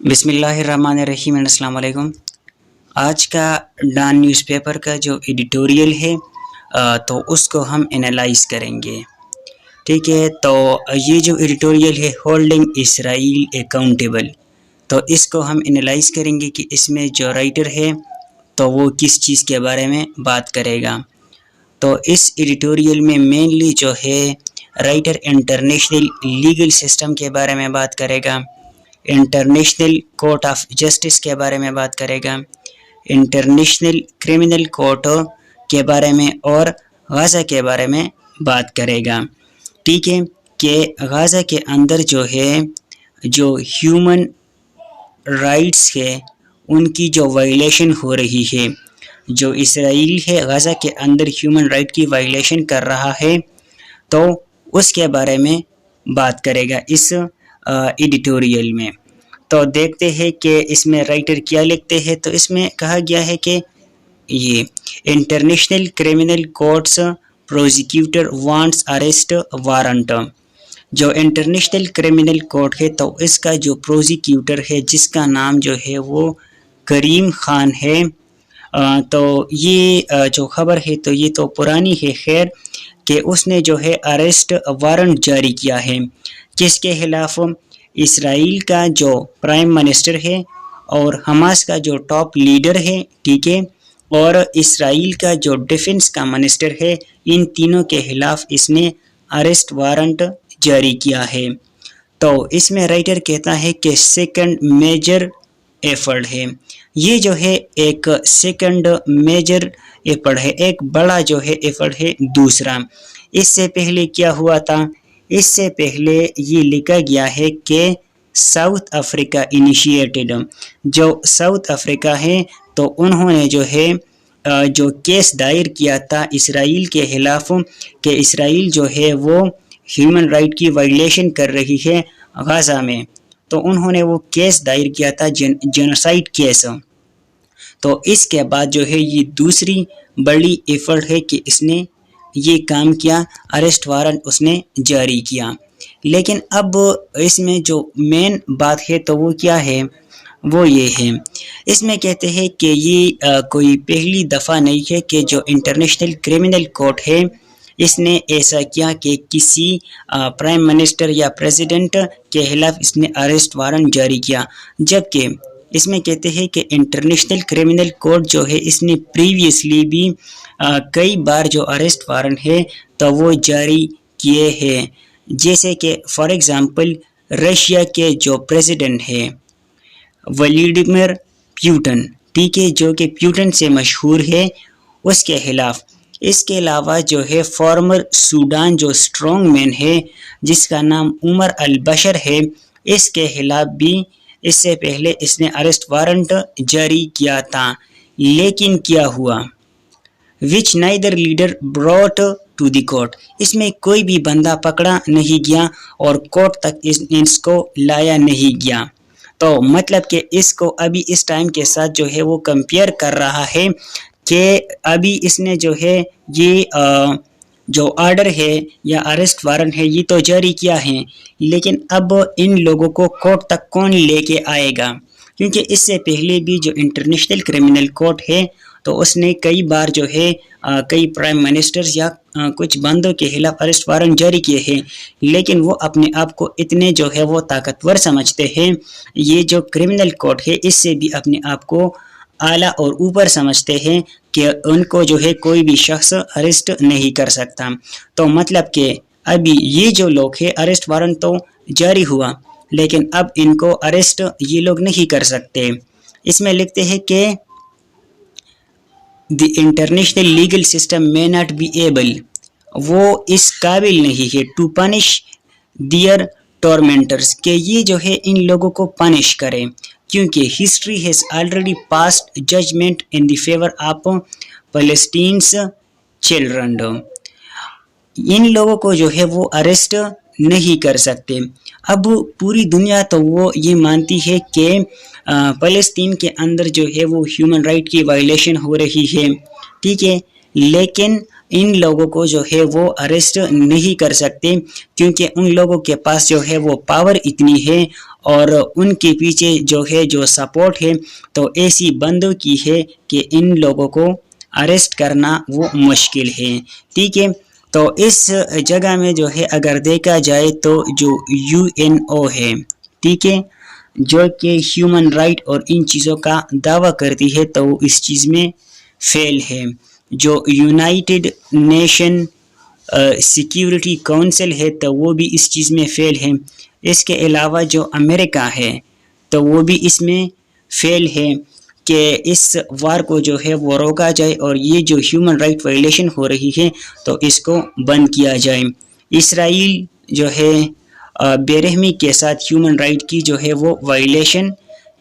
बिस्मिल्लाहिर्रहमानिर्रहीम। अस्सलाम वालेकुम। आज का डॉन न्यूज़पेपर का जो एडिटोरियल है तो उसको हम एनालाइज करेंगे। ठीक है, तो ये जो एडिटोरियल है होल्डिंग इसराइल अकाउंटेबल, तो इसको हम एनालाइज करेंगे कि इसमें जो राइटर है तो वो किस चीज़ के बारे में बात करेगा। तो इस एडिटोरियल में मेनली जो है राइटर इंटरनेशनल लीगल सिस्टम के बारे में बात करेगा, इंटरनेशनल कोर्ट ऑफ जस्टिस के बारे में बात करेगा, इंटरनेशनल क्रिमिनल कोर्ट के बारे में और गाज़ा के बारे में बात करेगा। ठीक है, कि गाज़ा के अंदर जो है जो ह्यूमन राइट्स है उनकी जो वायलेशन हो रही है, जो इसराइल है गाज़ा के अंदर ह्यूमन राइट की वायलेशन कर रहा है, तो उसके बारे में बात करेगा इस एडिटोरियल में। तो देखते हैं कि इसमें राइटर क्या लिखते हैं। तो इसमें कहा गया है कि ये international criminal courts prosecutor wants arrest warrant. जो इंटरनेशनल क्रिमिनल कोर्ट है तो इसका जो प्रोसिक्यूटर है जिसका नाम जो है वो करीम खान है। तो ये जो खबर है तो ये तो पुरानी है, खैर, कि उसने जो है अरेस्ट वारंट जारी किया है किसके खिलाफ, इसराइल का जो प्राइम मिनिस्टर है और हमास का जो टॉप लीडर है, ठीक है, और इसराइल का जो डिफेंस का मिनिस्टर है, इन तीनों के खिलाफ इसने अरेस्ट वारंट जारी किया है। तो इसमें राइटर कहता है कि सेकंड मेजर एफर्ट है, ये जो है एक सेकंड मेजर एफर्ट है, एक बड़ा जो है एफर्ट है दूसरा। इससे पहले क्या हुआ था, इससे पहले ये लिखा गया है कि साउथ अफ्रीका इनिशिएटेड, जो साउथ अफ्रीका है तो उन्होंने जो है जो केस दायर किया था इसराइल के खिलाफ कि इसराइल जो है वो ह्यूमन राइट की वायलेशन कर रही है गाज़ा में, तो उन्होंने वो केस दायर किया था जेनोसाइड केस। तो इसके बाद जो है ये दूसरी बड़ी एफर्ट है कि इसने ये काम किया, अरेस्ट वारंट उसने जारी किया। लेकिन अब इसमें जो मेन बात है तो वो क्या है, वो ये है, इसमें कहते हैं कि ये कोई पहली दफ़ा नहीं है कि जो इंटरनेशनल क्रिमिनल कोर्ट है इसने ऐसा किया कि किसी प्राइम मिनिस्टर या प्रेसिडेंट के खिलाफ इसने अरेस्ट वारंट जारी किया। जबकि इसमें कहते हैं कि इंटरनेशनल क्रिमिनल कोर्ट जो है इसने प्रीवियसली भी कई बार जो अरेस्ट वारंट है तो वो जारी किए हैं। जैसे कि फॉर एग्जांपल रशिया के जो प्रेसिडेंट है व्लादिमीर पुतिन, ठीक है, जो कि पुतिन से मशहूर है, उसके खिलाफ। इसके अलावा जो है फॉर्मर सूडान जो स्ट्रॉन्ग मैन है जिसका नाम उमर अल बशर है, इसके खिलाफ भी इससे पहले इसने अरेस्ट वारंट जारी किया था। लेकिन क्या हुआ, which neither leader brought to the court, इसमें कोई भी बंदा पकड़ा नहीं गया और कोर्ट तक इसको लाया नहीं गया। तो मतलब कि इसको अभी इस टाइम के साथ जो है वो कंपेयर कर रहा है कि अभी इसने जो है ये जो ऑर्डर है या अरेस्ट वारंट है ये तो जारी किया है, लेकिन अब इन लोगों को कोर्ट तक कौन लेके आएगा, क्योंकि इससे पहले भी जो इंटरनेशनल क्रिमिनल कोर्ट है तो उसने कई बार जो है कई प्राइम मिनिस्टर्स या कुछ बंदों के खिलाफ अरेस्ट वारंट जारी किए हैं, लेकिन वो अपने आप को इतने जो है वो ताकतवर समझते हैं, ये जो क्रिमिनल कोर्ट है इससे भी अपने आप को आला और ऊपर समझते हैं कि उनको जो है कोई भी शख्स अरेस्ट नहीं कर सकता। तो मतलब कि अभी ये जो लोग हैं अरेस्ट वारंट तो जारी हुआ लेकिन अब इनको अरेस्ट ये लोग नहीं कर सकते। इसमें लिखते हैं कि the international legal system may not be able, वो इस काबिल नहीं है टू पनिश दियर टॉर्मेंटर्स, के ये जो है इन लोगों को पनिश करें, क्योंकि history has already passed judgement in the favour of Palestine's children. इन लोगों को जो है वो अरेस्ट नहीं कर सकते। अब पूरी दुनिया तो वो ये मानती है कि फ़लस्तीन के अंदर जो है वो ह्यूमन राइट की वायलेशन हो रही है, ठीक है, लेकिन ان لوگوں کو جو ہے وہ اریسٹ نہیں کر سکتے، کیونکہ ان لوگوں کے پاس جو ہے وہ پاور اتنی ہے اور ان کے پیچھے جو ہے جو سپورٹ ہے تو ایسی بندوں کی ہے کہ ان لوگوں کو اریسٹ کرنا وہ مشکل ہے، ٹھیک ہے۔ تو اس جگہ میں جو ہے اگر دیکھا جائے تو جو UNO ہے، ٹھیک ہے، جو کہ ہیومن رائٹ اور ان چیزوں کا دعویٰ کرتی ہے، تو وہ اس چیز میں فیل ہے۔ جو یونائٹڈ نیشن سیکیورٹی کونسل ہے تو وہ بھی اس چیز میں فیل ہے۔ اس کے علاوہ جو امریکہ ہے تو وہ بھی اس میں فیل ہے کہ اس وار کو جو ہے وہ روکا جائے اور یہ جو ہیومن رائٹ وائلیشن ہو رہی ہے تو اس کو بند کیا جائے۔ اسرائیل جو ہے بے رحمی کے ساتھ ہیومن رائٹ کی جو ہے وہ وائلیشن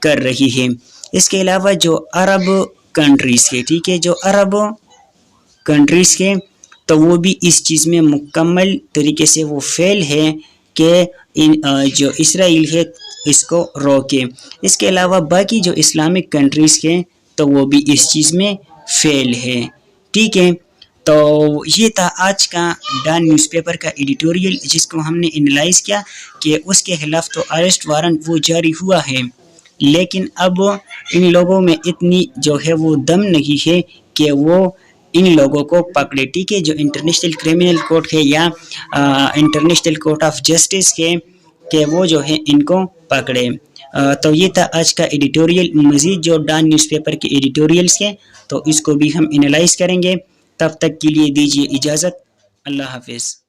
کر رہی ہے۔ اس کے علاوہ جو عرب کنٹریز کے، ٹھیک ہے، جو عرب کنٹریز کے تو وہ بھی اس چیز میں مکمل طریقے سے وہ فیل ہے کہ جو اسرائیل ہے اس کو روکے۔ اس کے علاوہ باقی جو اسلامک کنٹریز کے تو وہ بھی اس چیز میں فیل ہے، ٹھیک ہے۔ تو یہ تھا آج کا ڈان نیوز پیپر کا ایڈیٹوریل، جس کو ہم نے انالائز کیا کہ اس کے خلاف تو اریسٹ وارنٹ وہ جاری ہوا ہے، لیکن اب ان لوگوں میں اتنی جو ہے وہ دم نہیں ہے کہ وہ ان لوگوں کو پکڑے، ٹھیک ہے۔ جو انٹرنیشنل کرمنل کورٹ ہے یا انٹرنیشنل کورٹ آف جسٹس ہے کہ وہ جو ہے ان کو پکڑے۔ تو یہ تھا آج کا ایڈیٹوریل۔ مزید جو ڈان نیوز پیپر کے ایڈیٹوریلز ہیں تو اس کو بھی ہم انالائز کریں گے۔ تب تک کے لیے دیجیے اجازت، اللہ حافظ۔